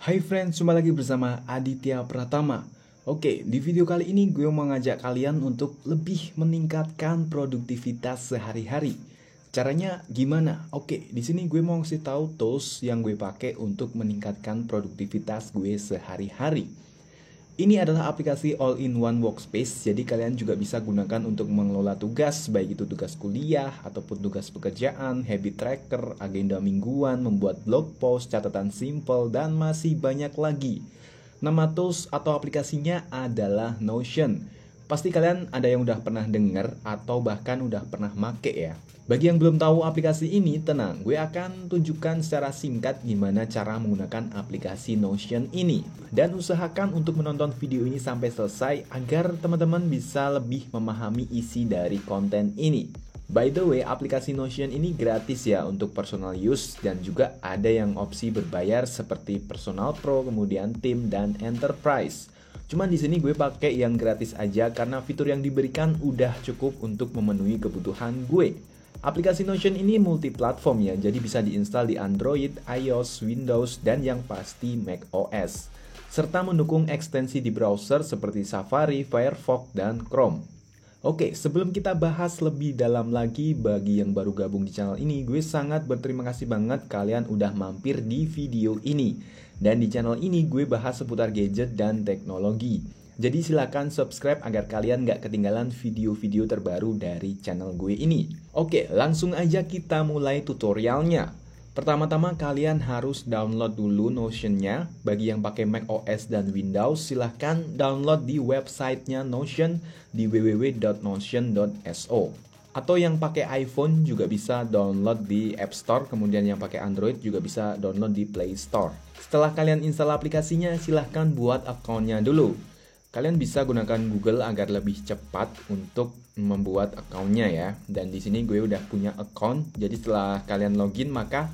Hai friends, jumpa lagi bersama Aditya Pratama. Oke, di video kali ini gue mau ngajak kalian untuk lebih meningkatkan produktivitas sehari-hari. Caranya gimana? Oke, di sini gue mau ngasih tahu tools yang gue pakai untuk meningkatkan produktivitas gue sehari-hari. Ini adalah aplikasi all-in-one workspace, jadi kalian juga bisa gunakan untuk mengelola tugas, baik itu tugas kuliah ataupun tugas pekerjaan, habit tracker, agenda mingguan, membuat blog post, catatan simple, dan masih banyak lagi. Nama tools atau aplikasinya adalah Notion. Pasti kalian ada yang udah pernah denger atau bahkan udah pernah make ya. Bagi yang belum tahu aplikasi ini, tenang, gue akan tunjukkan secara singkat gimana cara menggunakan aplikasi Notion ini. Dan usahakan untuk menonton video ini sampai selesai agar teman-teman bisa lebih memahami isi dari konten ini. By the way, aplikasi Notion ini gratis ya untuk personal use dan juga ada yang opsi berbayar seperti Personal Pro, kemudian Team dan Enterprise. Cuman di sini gue pakai yang gratis aja karena fitur yang diberikan udah cukup untuk memenuhi kebutuhan gue. Aplikasi Notion ini multi-platform ya, jadi bisa diinstal di Android, iOS, Windows, dan yang pasti macOS. Serta mendukung ekstensi di browser seperti Safari, Firefox, dan Chrome. Oke, sebelum kita bahas lebih dalam lagi, bagi yang baru gabung di channel ini, gue sangat berterima kasih banget kalian udah mampir di video ini. Dan di channel ini gue bahas seputar gadget dan teknologi. Jadi silakan subscribe agar kalian gak ketinggalan video-video terbaru dari channel gue ini. Oke, langsung aja kita mulai tutorialnya. Pertama-tama kalian harus download dulu Notion-nya. Bagi yang pakai macOS dan Windows, silahkan download di websitenya Notion di www.notion.so. Atau yang pakai iPhone juga bisa download di App Store, kemudian yang pakai Android juga bisa download di Play Store. Setelah kalian install aplikasinya, silahkan buat akunnya dulu. Kalian bisa gunakan Google agar lebih cepat untuk membuat akunnya ya. Dan di sini gue udah punya account, jadi setelah kalian login maka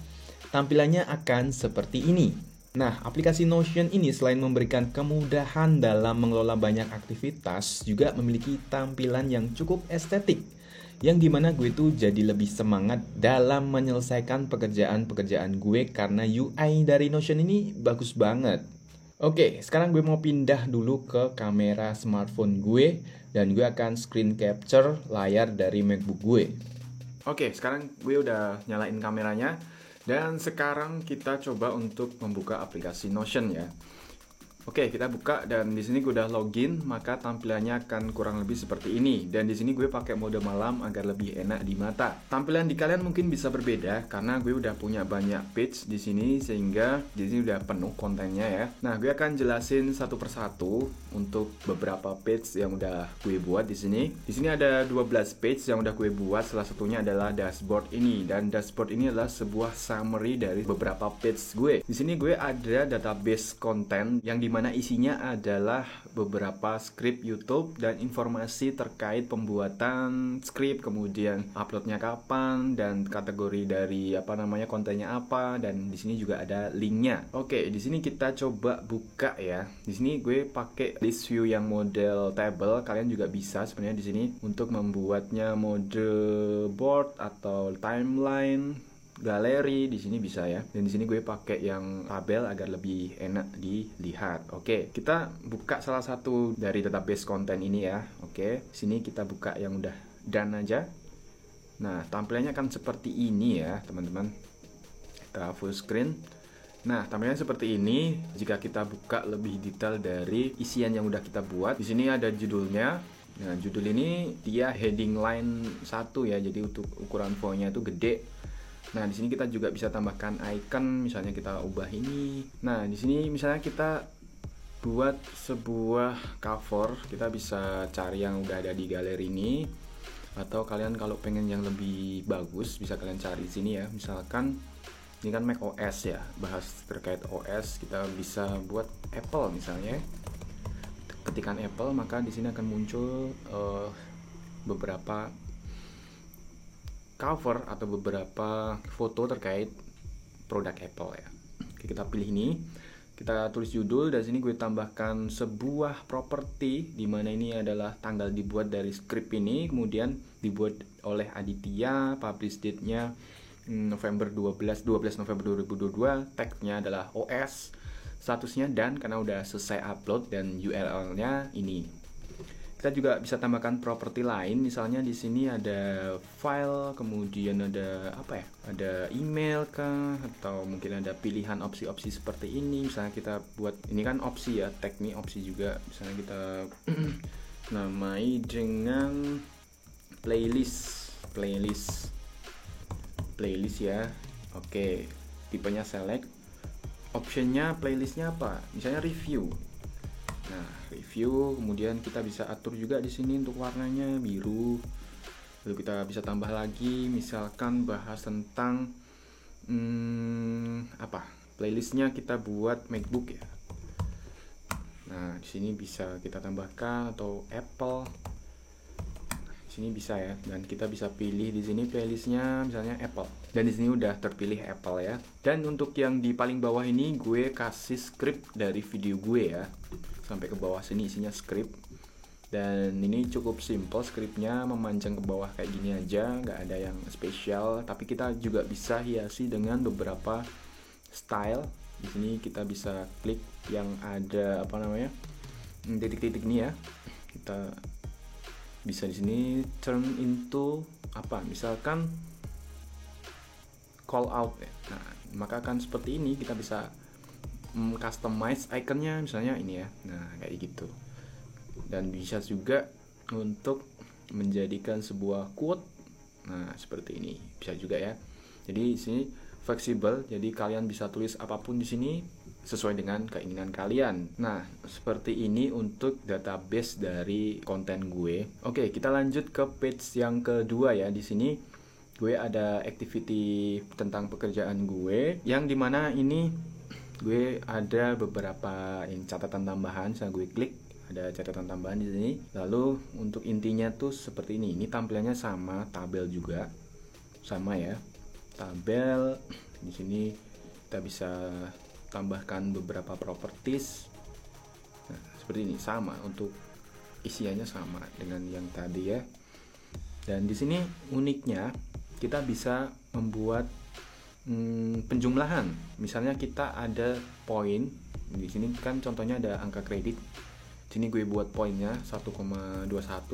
tampilannya akan seperti ini. Nah, aplikasi Notion ini selain memberikan kemudahan dalam mengelola banyak aktivitas, juga memiliki tampilan yang cukup estetik. Yang dimana gue tuh jadi lebih semangat dalam menyelesaikan pekerjaan-pekerjaan gue karena UI dari Notion ini bagus banget. Oke, sekarang gue mau pindah dulu ke kamera smartphone gue dan gue akan screen capture layar dari MacBook gue. Oke, sekarang gue udah nyalain kameranya dan sekarang kita coba untuk membuka aplikasi Notion ya. Oke, kita buka dan di sini gue udah login, maka tampilannya akan kurang lebih seperti ini. Dan di sini gue pakai mode malam agar lebih enak di mata. Tampilan di kalian mungkin bisa berbeda karena gue udah punya banyak page di sini sehingga di sini udah penuh kontennya ya. Nah, gue akan jelasin satu persatu untuk beberapa page yang udah gue buat di sini. Di sini ada 12 page yang udah gue buat, salah satunya adalah dashboard ini dan dashboard ini adalah sebuah summary dari beberapa page gue. Di sini gue ada database konten yang dimana isinya adalah beberapa skrip YouTube dan informasi terkait pembuatan skrip, kemudian uploadnya kapan dan kategori dari kontennya apa, dan di sini juga ada linknya. Oke, di sini kita coba buka ya. Di sini gue pakai list view yang model table. Kalian juga bisa sebenarnya di sini untuk membuatnya mode board atau timeline, galeri, di sini bisa ya. Dan di sini gue pakai yang tabel agar lebih enak dilihat. Oke, kita buka salah satu dari database konten ini ya. Oke, sini kita buka yang udah done aja. Nah, tampilannya akan seperti ini ya, teman-teman. Kita full screen. Nah, tampilannya seperti ini. Jika kita buka lebih detail dari isian yang udah kita buat, di sini ada judulnya. Nah, judul ini dia heading line 1 ya. Jadi untuk ukuran fontnya itu gede. Nah, di sini kita juga bisa tambahkan icon, misalnya kita ubah ini. Nah, di sini misalnya kita buat sebuah cover, kita bisa cari yang udah ada di galeri ini. Atau kalian kalau pengen yang lebih bagus, bisa kalian cari di sini ya. Misalkan ini kan macOS ya, bahas terkait OS, kita bisa buat Apple misalnya. Ketikkan Apple, maka di sini akan muncul beberapa cover atau beberapa foto terkait produk Apple ya. Oke, kita pilih ini, kita tulis judul, dan sini gue tambahkan sebuah properti di mana ini adalah tanggal dibuat dari script ini, kemudian dibuat oleh Aditya, publish date-nya November 12 November 2022, tag-nya adalah OS, statusnya done karena udah selesai upload, dan URL-nya ini. Kita juga bisa tambahkan properti lain, misalnya di sini ada file, kemudian ada apa ya? Ada email kah, atau mungkin ada pilihan opsi-opsi seperti ini. Misalnya kita buat ini kan opsi ya, tag nih opsi juga. Misalnya kita namai dengan playlist ya. Oke, tipenya select, optionnya playlistnya apa? Misalnya review. Nah, review, kemudian kita bisa atur juga di sini untuk warnanya biru. Lalu kita bisa tambah lagi, misalkan bahas tentang playlistnya kita buat MacBook ya. Nah, di sini bisa kita tambahkan, atau Apple. Di sini bisa ya, dan kita bisa pilih di sini playlistnya misalnya Apple. Dan di sini udah terpilih Apple ya. Dan untuk yang di paling bawah ini gue kasih script dari video gue ya. Sampai ke bawah sini isinya script, dan ini cukup simple scriptnya, memanjang ke bawah kayak gini aja, nggak ada yang spesial. Tapi kita juga bisa hiasi dengan beberapa style. Di sini kita bisa klik yang ada titik-titik ini ya. Kita bisa di sini turn into misalkan call out ya. Nah, maka akan seperti ini, kita bisa customize iconnya misalnya ini ya. Nah, kayak gitu. Dan bisa juga untuk menjadikan sebuah quote. Nah, seperti ini bisa juga ya. Jadi di sini fleksibel, jadi kalian bisa tulis apapun di sini sesuai dengan keinginan kalian. Nah, seperti ini untuk database dari konten gue. Oke, kita lanjut ke page yang kedua ya. Di sini gue ada activity tentang pekerjaan gue, yang dimana ini gue ada beberapa catatan tambahan. Saya gue klik, ada catatan tambahan di sini. Lalu untuk intinya tuh seperti ini. Ini tampilannya sama, tabel juga sama ya. Tabel di sini kita bisa tambahkan beberapa properties. Nah, seperti ini sama, untuk isiannya sama dengan yang tadi ya. Dan di sini uniknya kita bisa membuat penjumlahan. Misalnya kita ada poin. Di sini kan contohnya ada angka kredit. Di sini gue buat poinnya 1,21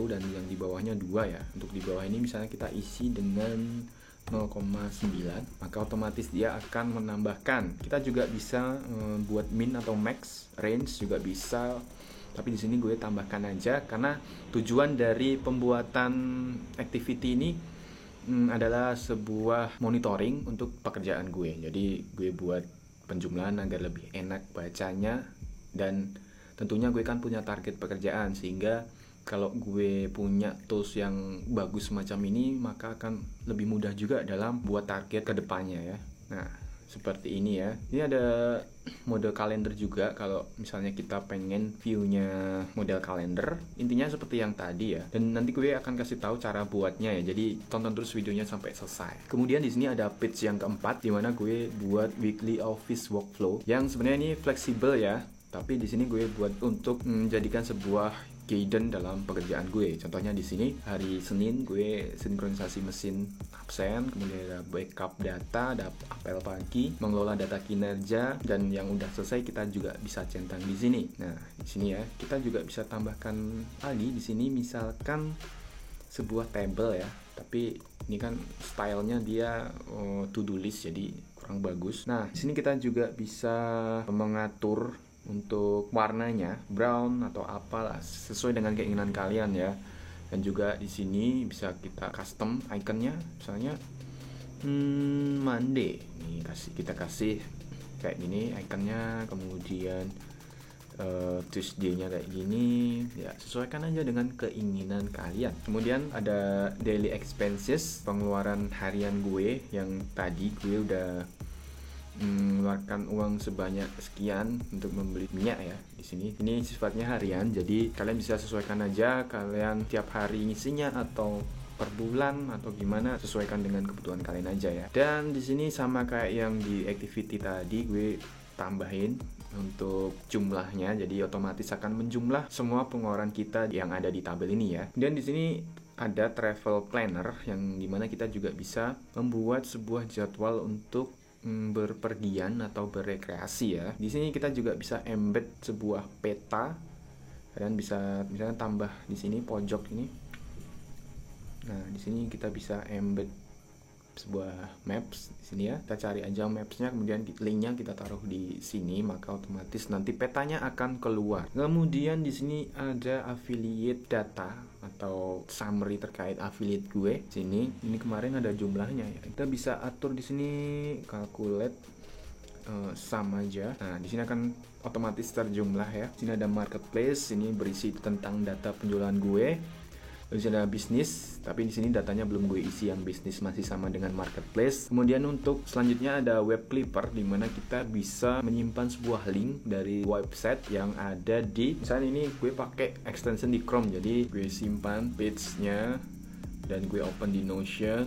dan yang di bawahnya 2 ya. Untuk di bawah ini misalnya kita isi dengan 0,9, maka otomatis dia akan menambahkan. Kita juga bisa buat min atau max, range juga bisa. Tapi di sini gue tambahkan aja karena tujuan dari pembuatan activity ini adalah sebuah monitoring untuk pekerjaan gue. Jadi gue buat penjumlahan agar lebih enak bacanya, dan tentunya gue kan punya target pekerjaan, sehingga kalau gue punya tools yang bagus semacam ini, maka akan lebih mudah juga dalam buat target ke depannya ya. Nah, seperti ini ya. Ini ada mode kalender juga kalau misalnya kita pengen view-nya model kalender. Intinya seperti yang tadi ya. Dan nanti gue akan kasih tahu cara buatnya ya. Jadi tonton terus videonya sampai selesai. Kemudian di sini ada page yang keempat, di mana gue buat weekly office workflow yang sebenarnya ini fleksibel ya. Tapi di sini gue buat untuk menjadikan sebuah guidance dalam pekerjaan gue. Contohnya di sini hari Senin gue sinkronisasi mesin absen, kemudian ada backup data, ada apel pagi, mengelola data kinerja, dan yang udah selesai kita juga bisa centang di sini. Nah, di sini ya, kita juga bisa tambahkan lagi di sini misalkan sebuah table ya. Tapi ini kan stylenya dia to-do list, jadi kurang bagus. Nah, di sini kita juga bisa mengatur untuk warnanya, brown atau apalah, sesuai dengan keinginan kalian ya. Dan juga di sini bisa kita custom iconnya, misalnya Monday. Nih kita kasih kayak gini iconnya, kemudian Tuesday-nya kayak gini. Ya, sesuaikan aja dengan keinginan kalian. Kemudian ada daily expenses, pengeluaran harian gue, yang tadi gue udah mengeluarkan uang sebanyak sekian untuk membeli minyak ya. Di sini ini sifatnya harian, jadi kalian bisa sesuaikan aja, kalian tiap hari ngisinya atau per bulan atau gimana, sesuaikan dengan kebutuhan kalian aja ya. Dan di sini sama kayak yang di activity tadi, gue tambahin untuk jumlahnya, jadi otomatis akan menjumlah semua pengeluaran kita yang ada di tabel ini ya. Dan di sini ada travel planner, yang dimana kita juga bisa membuat sebuah jadwal untuk berpergian atau berekreasi ya. Di sini kita juga bisa embed sebuah peta. Kalian bisa misalnya tambah di sini pojok ini. Nah, di sini kita bisa embed sebuah maps di sini ya. Kita cari aja mapsnya, kemudian linknya kita taruh di sini, maka otomatis nanti petanya akan keluar. Kemudian di sini ada affiliate data atau summary terkait affiliate gue. Sini ini kemarin ada jumlahnya ya. Kita bisa atur di sini calculate sama aja. Nah, di sini akan otomatis terjumlah ya. Di sini ada marketplace, ini berisi tentang data penjualan gue. Di sini ada bisnis, tapi di sini datanya belum gue isi, yang bisnis masih sama dengan marketplace. Kemudian untuk selanjutnya ada web clipper, di mana kita bisa menyimpan sebuah link dari website yang ada di, misalnya ini gue pakai extension di Chrome, jadi gue simpan page-nya dan gue open di Notion,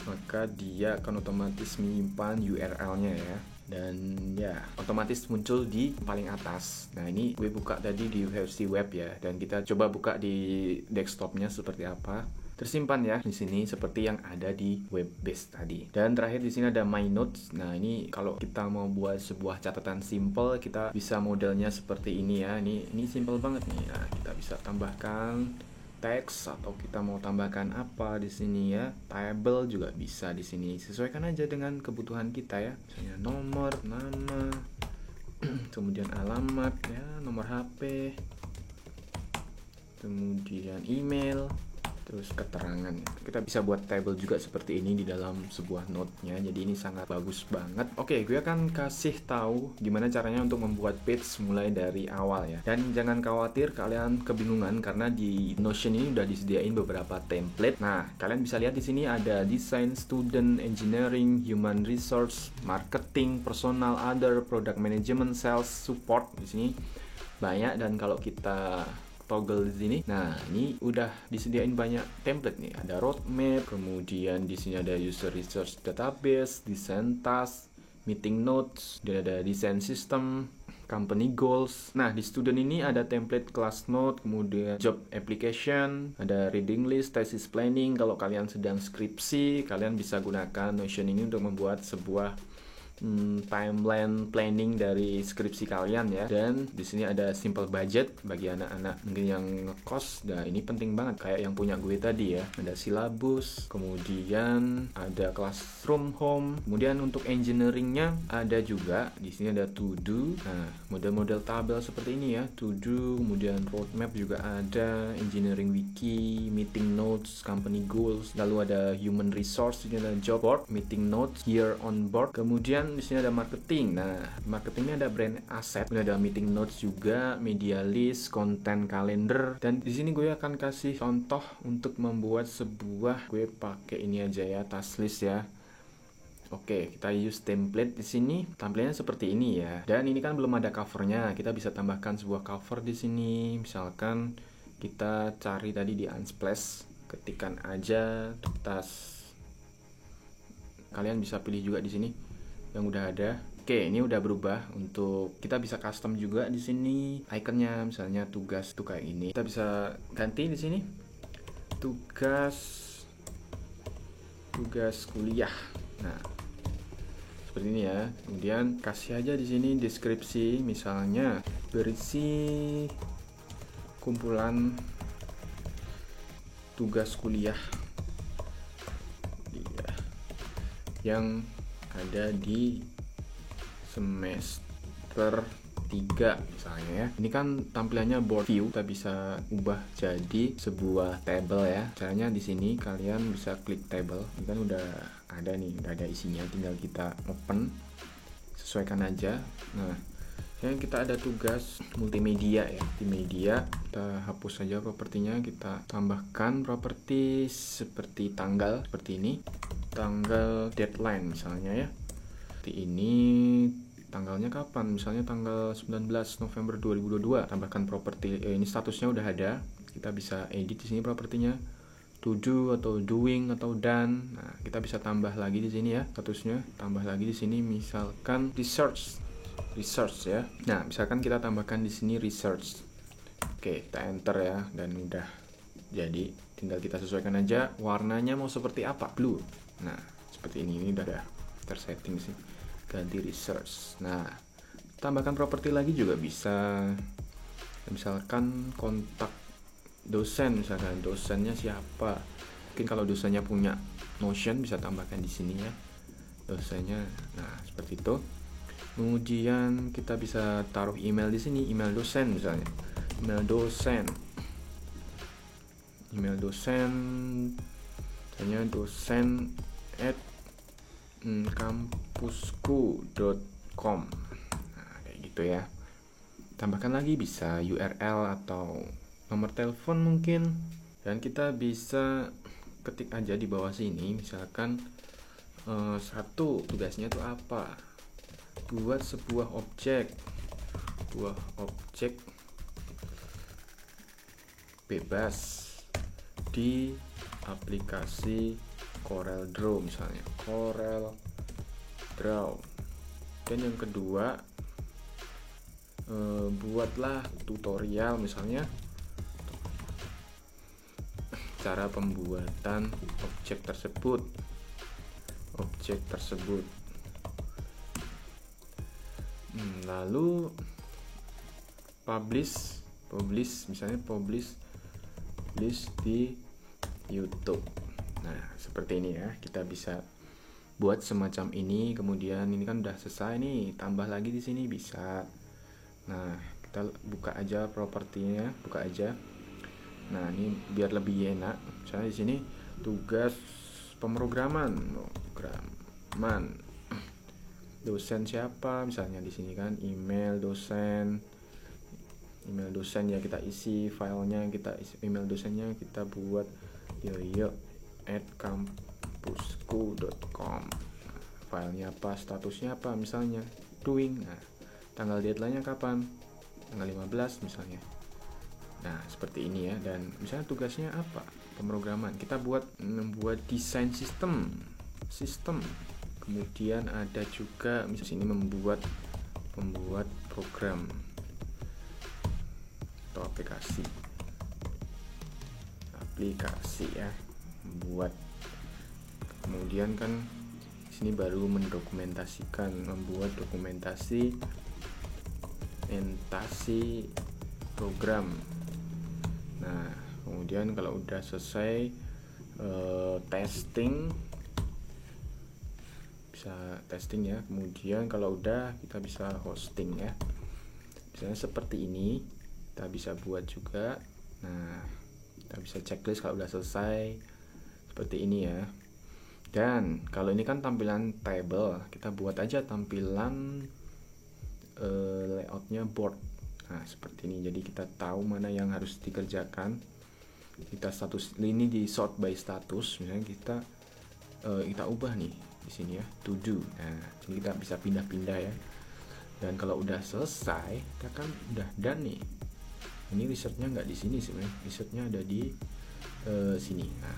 maka dia akan otomatis menyimpan URL-nya ya. Dan ya otomatis muncul di paling atas. Nah, ini gue buka tadi di versi web ya, dan kita coba buka di desktopnya seperti apa. Tersimpan ya di sini seperti yang ada di web base tadi. Dan terakhir di sini ada My Notes. Nah, ini kalau kita mau buat sebuah catatan simple, kita bisa modelnya seperti ini ya. Ini simple banget nih. Nah, kita bisa tambahkan teks atau kita mau tambahkan apa di sini ya, table juga bisa di sini, sesuaikan aja dengan kebutuhan kita ya, misalnya nomor, nama, kemudian alamat ya, nomor HP, kemudian email, terus keterangan. Kita bisa buat table juga seperti ini di dalam sebuah note-nya. Jadi ini sangat bagus banget. Oke, gue akan kasih tahu gimana caranya untuk membuat page mulai dari awal ya. Dan jangan khawatir kalian kebingungan, karena di Notion ini udah disediain beberapa template. Nah, kalian bisa lihat di sini ada design, student, engineering, human resource, marketing, personal, other, product management, sales, support. Di sini banyak, dan kalau kita toggle di sini, nah ini udah disediain banyak template nih. Ada roadmap, kemudian di sini ada user research database, design task, meeting notes, dan ada design system, company goals. Nah, di student ini ada template class note, kemudian job application, ada reading list, thesis planning. Kalau kalian sedang skripsi, kalian bisa gunakan Notion ini untuk membuat sebuah timeline planning dari skripsi kalian ya. Dan di sini ada simple budget bagi anak-anak mungkin yang ngekos. Nah, ini penting banget kayak yang punya gue tadi ya. Ada silabus, kemudian ada classroom home. Kemudian untuk engineeringnya ada juga di sini ada to do. Nah, model-model tabel seperti ini ya, to do, kemudian roadmap juga ada, engineering wiki, meeting notes, company goals. Lalu ada human resource, ini ada job board, meeting notes, year on board. Kemudian di sini ada marketing. Nah, marketingnya ada brand asset, ini ada meeting notes juga, media list, content calendar. Dan di sini gue akan kasih contoh untuk membuat sebuah, gue pakai ini aja ya, task list ya. Oke, kita use template di sini. Tampilannya seperti ini ya. Dan ini kan belum ada covernya. Kita bisa tambahkan sebuah cover di sini. Misalkan kita cari tadi di Unsplash, ketikkan aja tas. Kalian bisa pilih juga di sini yang udah ada. Oke, ini udah berubah. Untuk kita bisa custom juga di sini ikonnya, misalnya tugas tuh kayak ini. Kita bisa ganti di sini tugas kuliah. Nah, seperti ini ya. Kemudian kasih aja di sini deskripsi, misalnya berisi kumpulan tugas kuliah yang ada di semester 3 misalnya ya. Ini kan tampilannya board view, kita bisa ubah jadi sebuah table ya. Caranya di sini kalian bisa klik table. Ini kan udah ada nih, udah ada isinya, tinggal kita open, sesuaikan aja. Nah, yang kita ada tugas multimedia ya, di media kita hapus saja propertinya, kita tambahkan properti seperti tanggal, seperti ini, tanggal deadline misalnya ya, seperti ini. Tanggalnya kapan? Misalnya tanggal 19 November 2022. Tambahkan properti ini, statusnya udah ada. Kita bisa edit di sini propertinya, to do atau doing atau done. Nah, kita bisa tambah lagi di sini ya statusnya. Tambah lagi di sini misalkan research ya. Nah, misalkan kita tambahkan di sini research. Oke, kita enter ya, dan udah jadi. Tinggal kita sesuaikan aja warnanya mau seperti apa, blue. Nah, seperti ini udah ada tersetting sih. ganti research. Nah, tambahkan properti lagi juga bisa. Misalkan kontak dosen, misalkan dosennya siapa. Mungkin kalau dosennya punya Notion bisa tambahkan di sini ya dosennya. Nah, seperti itu. Kemudian kita bisa taruh email di sini, email dosen misalnya. Email dosen misalnya dosen at kampusku.com. Nah, kayak gitu ya. Tambahkan lagi bisa URL atau nomor telepon mungkin, dan kita bisa ketik aja di bawah sini. Misalkan satu tugasnya itu apa, buat sebuah objek bebas di aplikasi Corel Draw misalnya, Corel Draw. Dan yang kedua, buatlah tutorial misalnya cara pembuatan objek tersebut. Lalu publish misalnya list di YouTube. Nah, seperti ini ya, kita bisa buat semacam ini. Kemudian ini kan udah selesai nih, tambah lagi di sini bisa. Nah, kita buka aja propertinya, buka aja. Nah, ini biar lebih enak. Misalnya di sini tugas pemrograman. Dosen siapa? Misalnya di sini kan email dosen ya, kita isi filenya, email dosennya kita buat yoyo@kampusku.com. Filenya apa? Statusnya apa? Misalnya doing. Nah, tanggal deadline-nya kapan? Tanggal 15 misalnya. Nah, seperti ini ya. Dan misalnya tugasnya apa? Pemrograman. Kita membuat desain sistem. Kemudian ada juga misalnya sini membuat program atau aplikasi ya, membuat. Kemudian kan sini baru membuat dokumentasi program. Nah, kemudian kalau udah selesai testing ya. Kemudian kalau udah kita bisa hosting ya. Misalnya seperti ini kita bisa buat juga. Nah, kita bisa checklist kalau udah selesai seperti ini ya. Dan kalau ini kan tampilan table, kita buat aja tampilan layoutnya board. Nah, seperti ini. Jadi kita tahu mana yang harus dikerjakan. Kita ini di sort by status. Misalnya kita ubah nih di sini ya, to do. Nah, jadi kita bisa pindah-pindah ya. Dan kalau udah selesai, kita kan udah done nih. Ini researchnya nggak di sini sebenarnya. Researchnya ada di sini. Nah,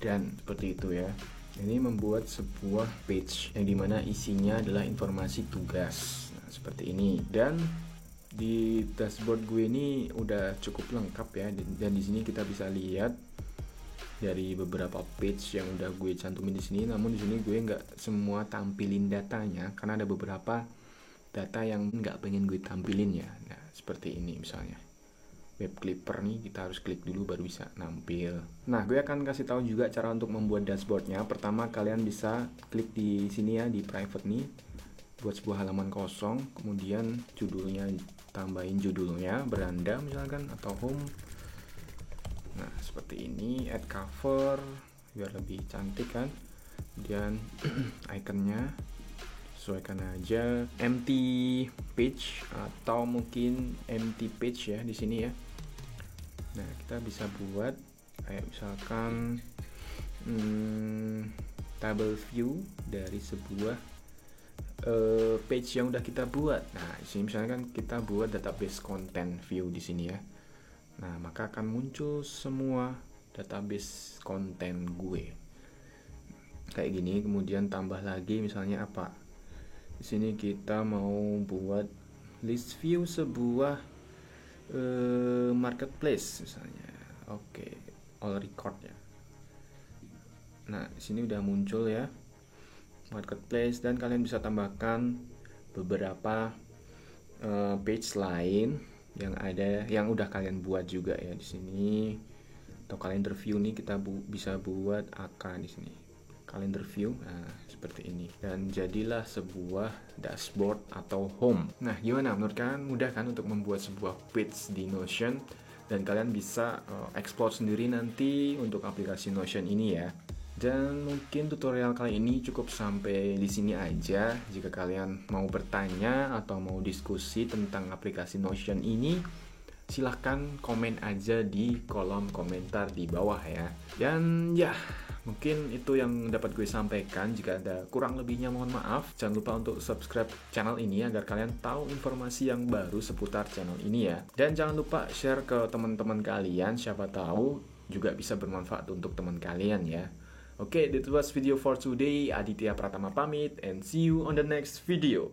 dan seperti itu ya. Ini membuat sebuah page yang dimana isinya adalah informasi tugas. Nah, seperti ini. Dan di dashboard gue ini udah cukup lengkap ya. Dan di sini kita bisa lihat dari beberapa page yang udah gue cantumin di sini. Namun di sini gue nggak semua tampilin datanya karena ada beberapa data yang nggak pengen gue tampilin ya. Nah, seperti ini misalnya. Web Clipper nih, kita harus klik dulu baru bisa nampil. Nah, gue akan kasih tahu juga cara untuk membuat dashboardnya. Pertama, kalian bisa klik di sini ya, di private nih, buat sebuah halaman kosong. Kemudian judulnya, tambahin judulnya, beranda misalkan, atau home. Nah, seperti ini, add cover, biar lebih cantik kan. Kemudian ikonnya, sesuaikan aja empty page atau mungkin empty page ya di sini ya. Nah, kita bisa buat kayak misalkan table view dari sebuah page yang udah kita buat. Nah, di sini misalnya kan kita buat database content view di sini ya. Nah, maka akan muncul semua database konten gue kayak gini. Kemudian tambah lagi misalnya apa? Di sini kita mau buat list view sebuah marketplace misalnya. Oke, all record ya. Nah, di sini udah muncul ya. marketplace, dan kalian bisa tambahkan beberapa page lain yang ada, yang udah kalian buat juga ya di sini. Atau kalender view nih kita bisa buat AK di sini. Kalender view, nah seperti ini, dan jadilah sebuah dashboard atau home. Nah, gimana menurut kalian? Mudah kan untuk membuat sebuah page di Notion, dan kalian bisa explore sendiri nanti untuk aplikasi Notion ini ya. Dan mungkin tutorial kali ini cukup sampai di sini aja. Jika kalian mau bertanya atau mau diskusi tentang aplikasi Notion ini, silahkan komen aja di kolom komentar di bawah ya. Dan ya, mungkin itu yang dapat gue sampaikan. Jika ada kurang lebihnya mohon maaf. Jangan lupa untuk subscribe channel ini agar kalian tahu informasi yang baru seputar channel ini ya. Dan jangan lupa share ke teman-teman kalian, siapa tahu juga bisa bermanfaat untuk teman kalian ya. Okay, that was video for today. Aditya Pratama pamit, and see you on the next video.